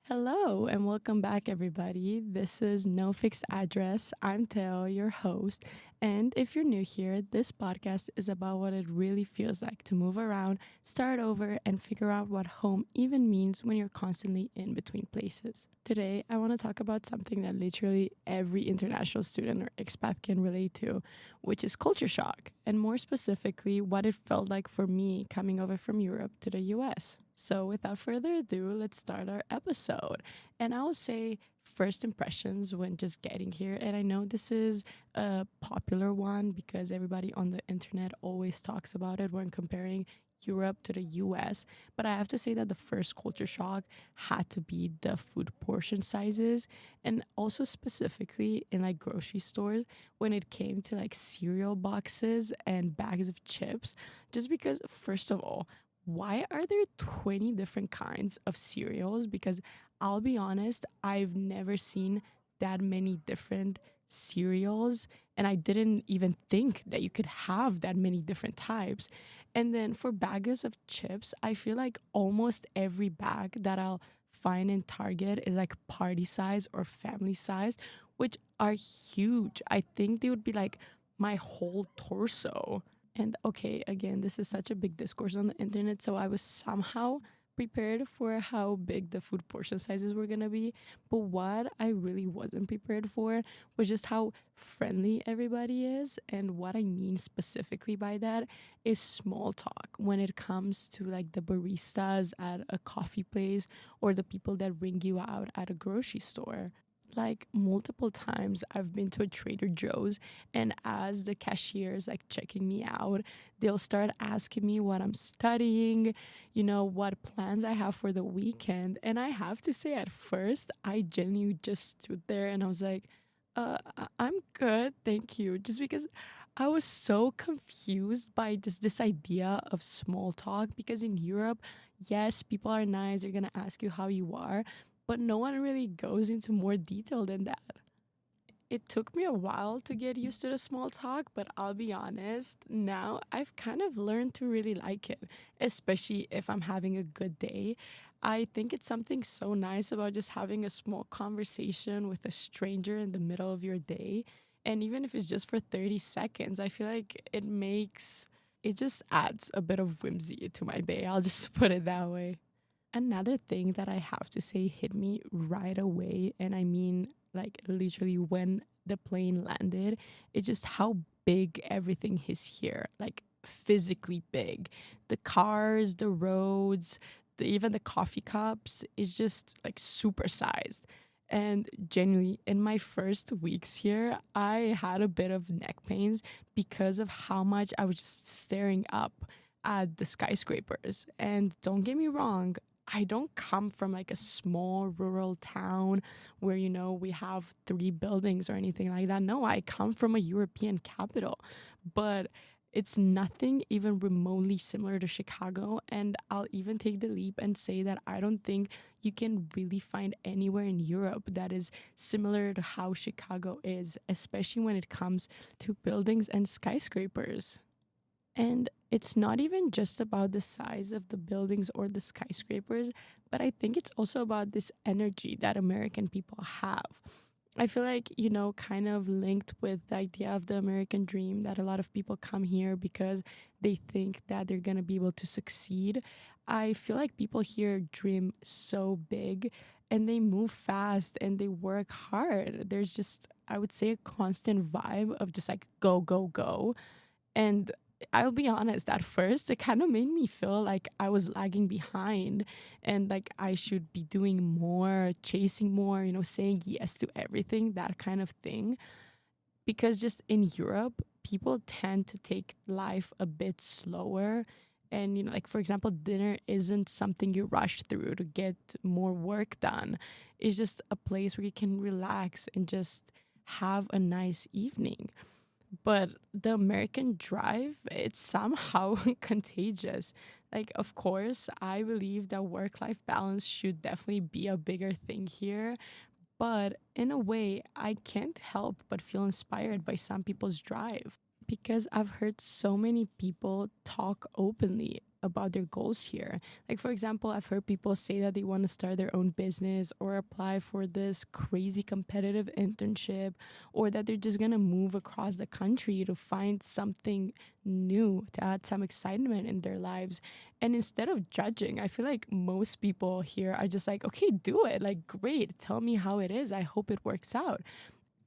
Hello and welcome back, everybody. This is No Fixed Address. I'm Teo, your host. And if you're new here, this podcast is about what it really feels like to move around, start over, and figure out what home even means when you're constantly in between places. Today, I want to talk about something that literally every international student or expat can relate to, which is culture shock, and more specifically, what it felt like for me coming over from Europe to the US. So, without further ado, let's start our episode. And I will say first impressions when just getting here. And I know this is a popular one because everybody on the internet always talks about it when comparing Europe to the US. But I have to say that the first culture shock had to be the food portion sizes. And also, specifically in like grocery stores, when it came to like cereal boxes and bags of chips. Just because, first of all, why are there 20 different kinds of cereals? Because I'll be honest, I've never seen that many different cereals, and I didn't even think that you could have that many different types. And then for bags of chips, I feel like almost every bag that I'll find in Target is like party size or family size, which are huge. I think they would be like my whole torso. And okay, again, this is such a big discourse on the internet. So I was somehow prepared for how big the food portion sizes were going to be. But what I really wasn't prepared for was just how friendly everybody is. And what I mean specifically by that is small talk when it comes to like the baristas at a coffee place or the people that ring you out at a grocery store. Like multiple times I've been to a Trader Joe's, and as the cashier is like checking me out, they'll start asking me what I'm studying, what plans I have for the weekend. And I have to say, at first I genuinely just stood there and I was like, I'm good, thank you. Just because I was so confused by just this idea of small talk, because in Europe, yes, people are nice, they're gonna ask you how you are, but no one really goes into more detail than that. It took me a while to get used to the small talk, but I'll be honest, now I've kind of learned to really like it, especially if I'm having a good day. I think it's something so nice about just having a small conversation with a stranger in the middle of your day. And even if it's just for 30 seconds, I feel like it just adds a bit of whimsy to my day. I'll just put it that way. Another thing that I have to say hit me right away, and I mean, like, literally when the plane landed, it's just how big everything is here. Like, physically big. The cars, the roads, even the coffee cups is just like supersized. And genuinely, in my first weeks here, I had a bit of neck pains because of how much I was just staring up at the skyscrapers. And don't get me wrong, I don't come from like a small rural town where, we have three buildings or anything like that. No, I come from a European capital, but it's nothing even remotely similar to Chicago. And I'll even take the leap and say that I don't think you can really find anywhere in Europe that is similar to how Chicago is, especially when it comes to buildings and skyscrapers. And it's not even just about the size of the buildings or the skyscrapers, but I think it's also about this energy that American people have. I feel like, kind of linked with the idea of the American dream, that a lot of people come here because they think that they're going to be able to succeed. I feel like people here dream so big and they move fast and they work hard. There's just, I would say, a constant vibe of just like go, go, go. And I'll be honest, at first, it kind of made me feel like I was lagging behind and like I should be doing more, chasing more, saying yes to everything, that kind of thing. Because just in Europe, people tend to take life a bit slower. And, like for example, dinner isn't something you rush through to get more work done. It's just a place where you can relax and just have a nice evening. But the American drive, it's somehow contagious. Like, of course, I believe that work life balance should definitely be a bigger thing here. But in a way, I can't help but feel inspired by some people's drive because I've heard so many people talk openly about their goals here. Like, for example, I've heard people say that they want to start their own business or apply for this crazy competitive internship, or that they're just going to move across the country to find something new to add some excitement in their lives. And instead of judging, I feel like most people here are just like, okay, do it. Like, great. Tell me how it is. I hope it works out.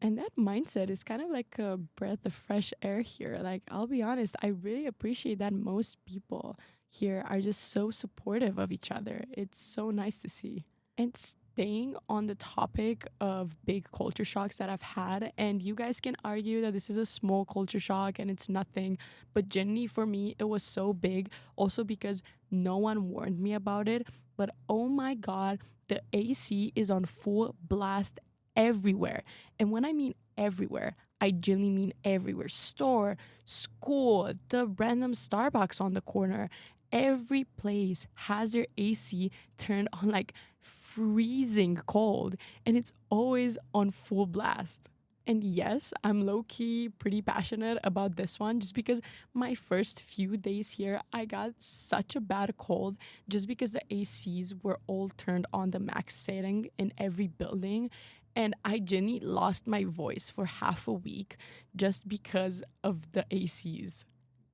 And that mindset is kind of like a breath of fresh air here. Like, I'll be honest, I really appreciate that most people here are just so supportive of each other. It's so nice to see. And staying on the topic of big culture shocks that I've had, and you guys can argue that this is a small culture shock and it's nothing, but genuinely for me, it was so big, also because no one warned me about it. But oh my God, the AC is on full blast everywhere. And when I mean everywhere, I genuinely mean everywhere. Store, school, the random Starbucks on the corner. Every place has their AC turned on like freezing cold, and it's always on full blast. And yes, I'm low key pretty passionate about this one just because my first few days here, I got such a bad cold just because the ACs were all turned on the max setting in every building. And I genuinely lost my voice for half a week just because of the ACs.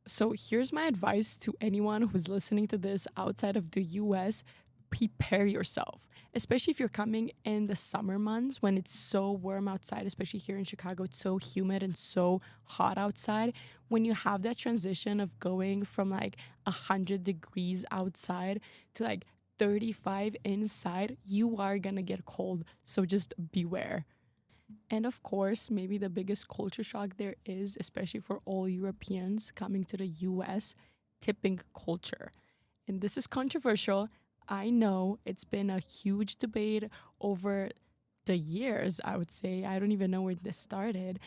So here's my advice to anyone who's listening to this outside of the US: prepare yourself, especially if you're coming in the summer months when it's so warm outside, especially here in Chicago. It's so humid and so hot outside. When you have that transition of going from like 100 degrees outside to like 35 inside, you are gonna get cold. So just beware. And of course, maybe the biggest culture shock there is, especially for all Europeans coming to the US: tipping culture. And this is controversial. I know it's been a huge debate over the years, I would say. I don't even know where this started.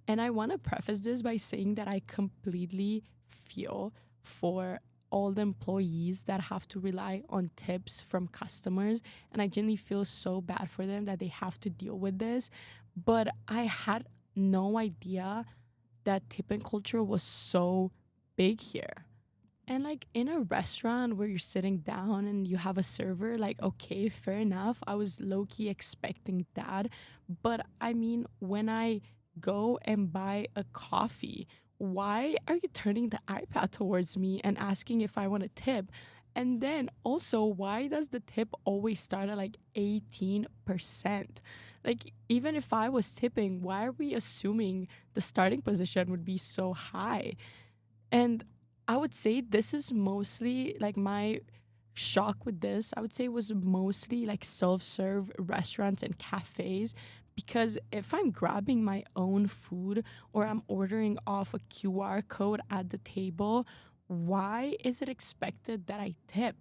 And I want to preface this by saying that I completely feel for all the employees that have to rely on tips from customers. And I genuinely feel so bad for them that they have to deal with this. But I had no idea that tipping culture was so big here. And like in a restaurant where you're sitting down and you have a server, like, okay, fair enough. I was low key expecting that. But I mean, when I go and buy a coffee, why are you turning the iPad towards me and asking if I want a tip? And then also, why does the tip always start at like 18%? Like, even if I was tipping, why are we assuming the starting position would be so high? And I would say this is mostly like my shock with this. I would say it was mostly like self-serve restaurants and cafes, because if I'm grabbing my own food or I'm ordering off a QR code at the table, why is it expected that I tip?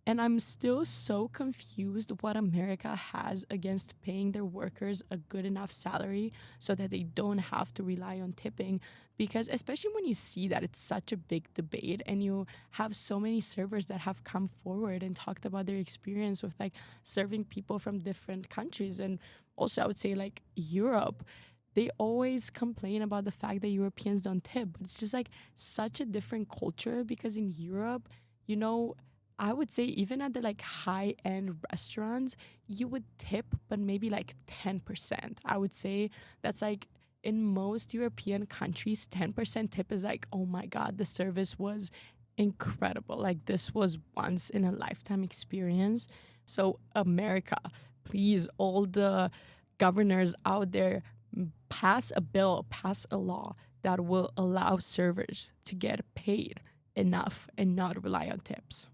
And I'm still so confused what America has against paying their workers a good enough salary so that they don't have to rely on tipping. Because especially when you see that it's such a big debate and you have so many servers that have come forward and talked about their experience with like serving people from different countries. And also I would say like Europe, they always complain about the fact that Europeans don't tip, but it's just like such a different culture because in Europe, you know, I would say even at the like high end restaurants, you would tip, but maybe like 10%. I would say that's like in most European countries, 10% tip is like, oh my God, the service was incredible. Like this was once in a lifetime experience. So, America, please, all the governors out there, pass a bill, pass a law that will allow servers to get paid enough and not rely on tips.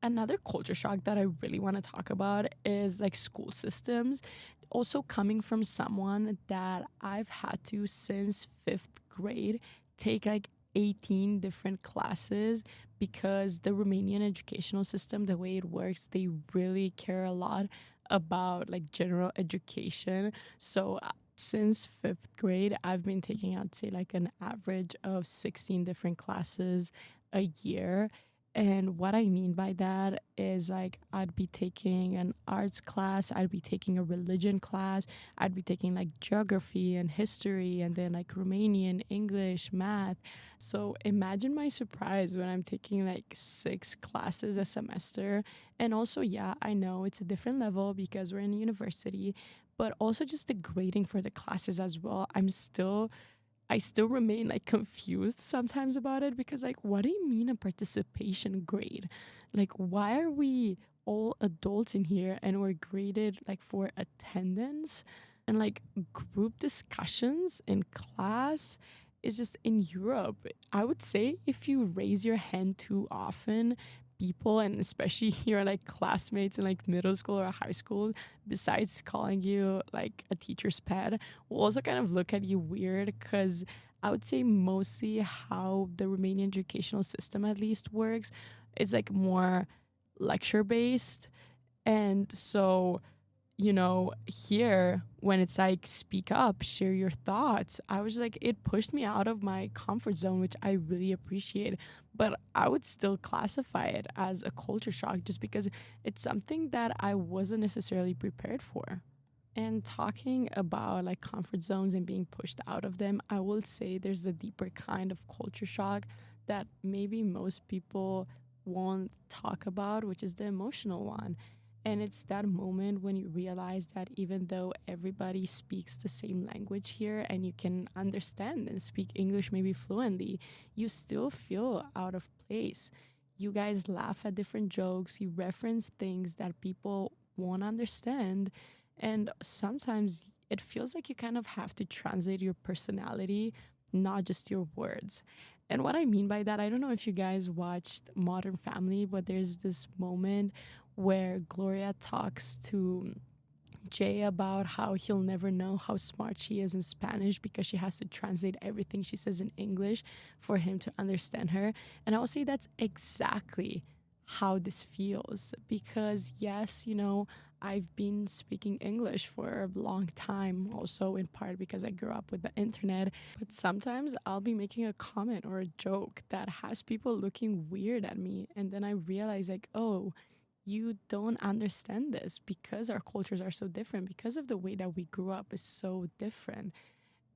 Another culture shock that I really want to talk about is like school systems. Also, coming from someone that I've had to since fifth grade take like 18 different classes, because the Romanian educational system, the way it works, they really care a lot about like general education. So, since fifth grade, I've been taking, I'd say, like an average of 16 different classes a year. And what I mean by that is like I'd be taking an arts class, I'd be taking a religion class, I'd be taking like geography and history and then like Romanian, English, math. So imagine my surprise when I'm taking like 6 classes a semester. And also, yeah, I know it's a different level because we're in university, but also just the grading for the classes as well. I still remain like confused sometimes about it because like what do you mean a participation grade? Like why are we all adults in here and we're graded like for attendance and like group discussions in class is just in Europe. I would say if you raise your hand too often, people and especially your like classmates in like middle school or high school, besides calling you like a teacher's pet, will also kind of look at you weird because I would say mostly how the Romanian educational system at least works is like more lecture based. And so here when it's like speak up, share your thoughts, I was like, it pushed me out of my comfort zone, which I really appreciate. But I would still classify it as a culture shock just because it's something that I wasn't necessarily prepared for. And talking about like comfort zones and being pushed out of them, I will say there's a deeper kind of culture shock that maybe most people won't talk about, which is the emotional one. And it's that moment when you realize that even though everybody speaks the same language here and you can understand and speak English maybe fluently, you still feel out of place. You guys laugh at different jokes, you reference things that people won't understand, and sometimes it feels like you kind of have to translate your personality, not just your words. And what I mean by that, I don't know if you guys watched Modern Family, but there's this moment where Gloria talks to Jay about how he'll never know how smart she is in Spanish because she has to translate everything she says in English for him to understand her. And I will say that's exactly how this feels because, yes, I've been speaking English for a long time, also in part because I grew up with the internet. But sometimes I'll be making a comment or a joke that has people looking weird at me. And then I realize, like, oh, you don't understand this because our cultures are so different, because of the way that we grew up is so different.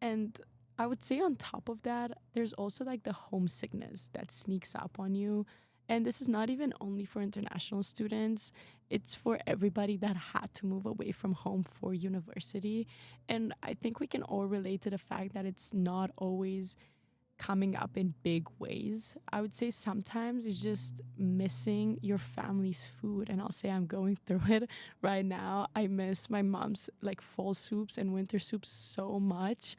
And I would say on top of that, there's also like the homesickness that sneaks up on you. And this is not even only for international students, it's for everybody that had to move away from home for university. And I think we can all relate to the fact that it's not always coming up in big ways. I would say sometimes it's just missing your family's food. And I'll say I'm going through it right now. I miss my mom's like fall soups and winter soups so much.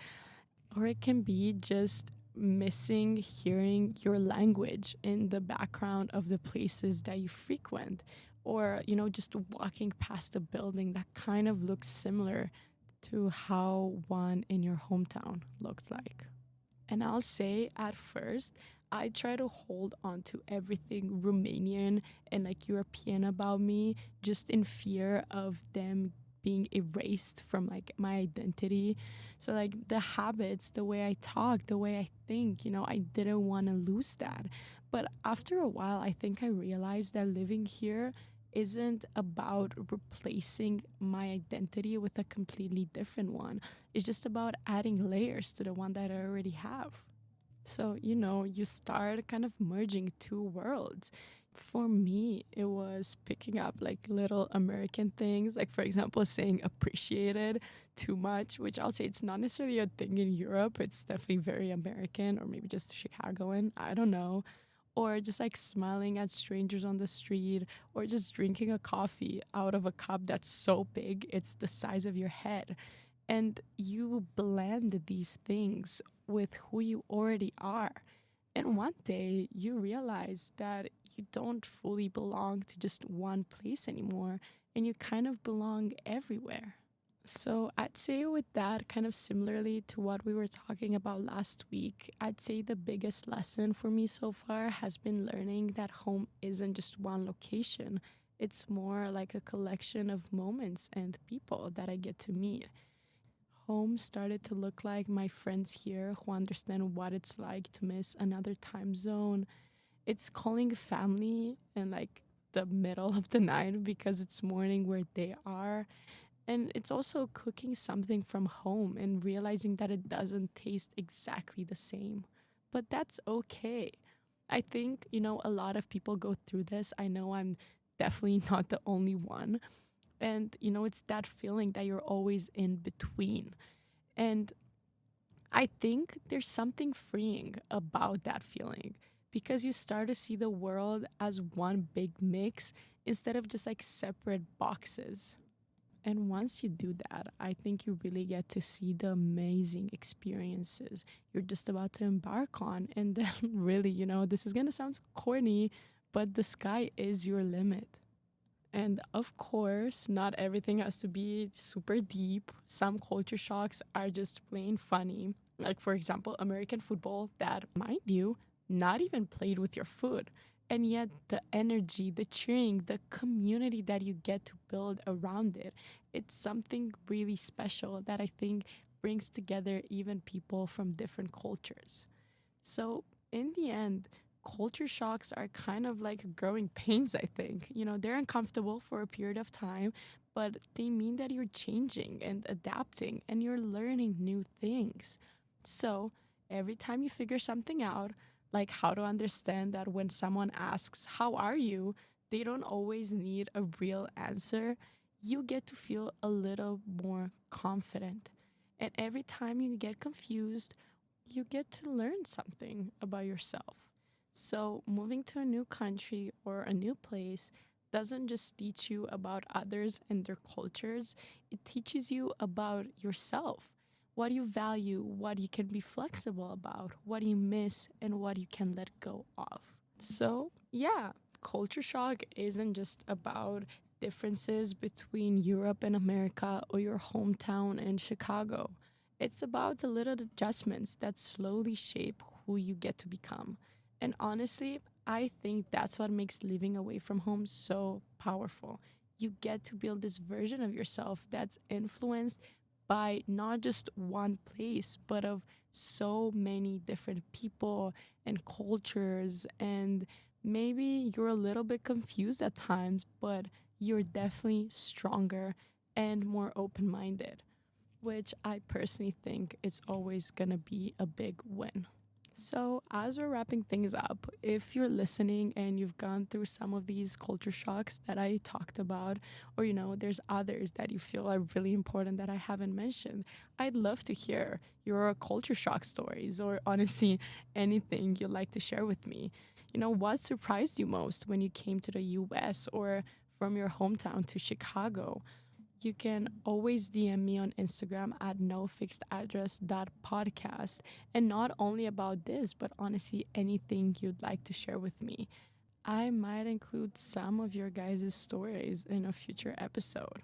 Or it can be just missing hearing your language in the background of the places that you frequent. Or, just walking past a building that kind of looks similar to how one in your hometown looked like. And I'll say at first, I try to hold on to everything Romanian and like European about me just in fear of them being erased from like my identity. So like the habits, the way I talk, the way I think, I didn't want to lose that. But after a while, I think I realized that living here isn't about replacing my identity with a completely different one. It's just about adding layers to the one that I already have. So, you start kind of merging two worlds. For me, it was picking up like little American things, like for example, saying appreciated too much, which I'll say it's not necessarily a thing in Europe. It's definitely very American or maybe just Chicagoan. I don't know. Or just like smiling at strangers on the street, or just drinking a coffee out of a cup that's so big it's the size of your head. And you blend these things with who you already are. And one day you realize that you don't fully belong to just one place anymore, and you kind of belong everywhere. So I'd say with that, kind of similarly to what we were talking about last week, I'd say the biggest lesson for me so far has been learning that home isn't just one location. It's more like a collection of moments and people that I get to meet. Home started to look like my friends here who understand what it's like to miss another time zone. It's calling family in like the middle of the night because it's morning where they are. And it's also cooking something from home and realizing that it doesn't taste exactly the same. But that's okay. I think, a lot of people go through this. I know I'm definitely not the only one. And, it's that feeling that you're always in between. And I think there's something freeing about that feeling because you start to see the world as one big mix instead of just like separate boxes. And once you do that, I think you really get to see the amazing experiences you're just about to embark on. And then, really, this is going to sound corny, but the sky is your limit. And of course, not everything has to be super deep. Some culture shocks are just plain funny. Like, for example, American football, that, mind you, not even played with your food. And yet, the energy, the cheering, the community that you get to build around it, it's something really special that I think brings together even people from different cultures. So, in the end, culture shocks are kind of like growing pains, I think. They're uncomfortable for a period of time, but they mean that you're changing and adapting and you're learning new things. So, every time you figure something out, like how to understand that when someone asks, "How are you?" they don't always need a real answer, you get to feel a little more confident. And every time you get confused, you get to learn something about yourself. So, moving to a new country or a new place doesn't just teach you about others and their cultures, it teaches you about yourself. What you value, what you can be flexible about, what you miss, and what you can let go of. So, yeah, culture shock isn't just about differences between Europe and America or your hometown and Chicago. It's about the little adjustments that slowly shape who you get to become. And honestly, I think that's what makes living away from home so powerful. You get to build this version of yourself that's influenced by not just one place, but of so many different people and cultures. And maybe you're a little bit confused at times, but you're definitely stronger and more open minded, which I personally think it's always gonna be a big win. So, as we're wrapping things up, if you're listening and you've gone through some of these culture shocks that I talked about, or there's others that you feel are really important that I haven't mentioned, I'd love to hear your culture shock stories or honestly anything you'd like to share with me. What surprised you most when you came to the US or from your hometown to Chicago? You can always DM me on Instagram at nofixedaddress.podcast. And not only about this, but honestly, anything you'd like to share with me. I might include some of your guys' stories in a future episode.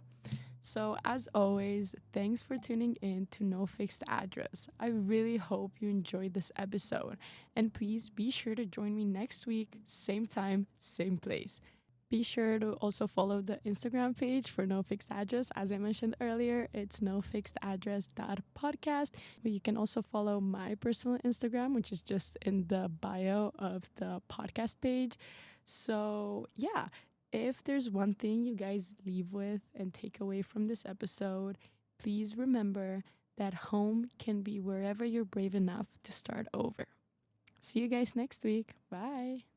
So, as always, thanks for tuning in to No Fixed Address. I really hope you enjoyed this episode. And please be sure to join me next week, same time, same place. Be sure to also follow the Instagram page for No Fixed Address. As I mentioned earlier, it's nofixedaddress.podcast. You can also follow my personal Instagram, which is just in the bio of the podcast page. So, yeah, if there's one thing you guys leave with and take away from this episode, please remember that home can be wherever you're brave enough to start over. See you guys next week. Bye.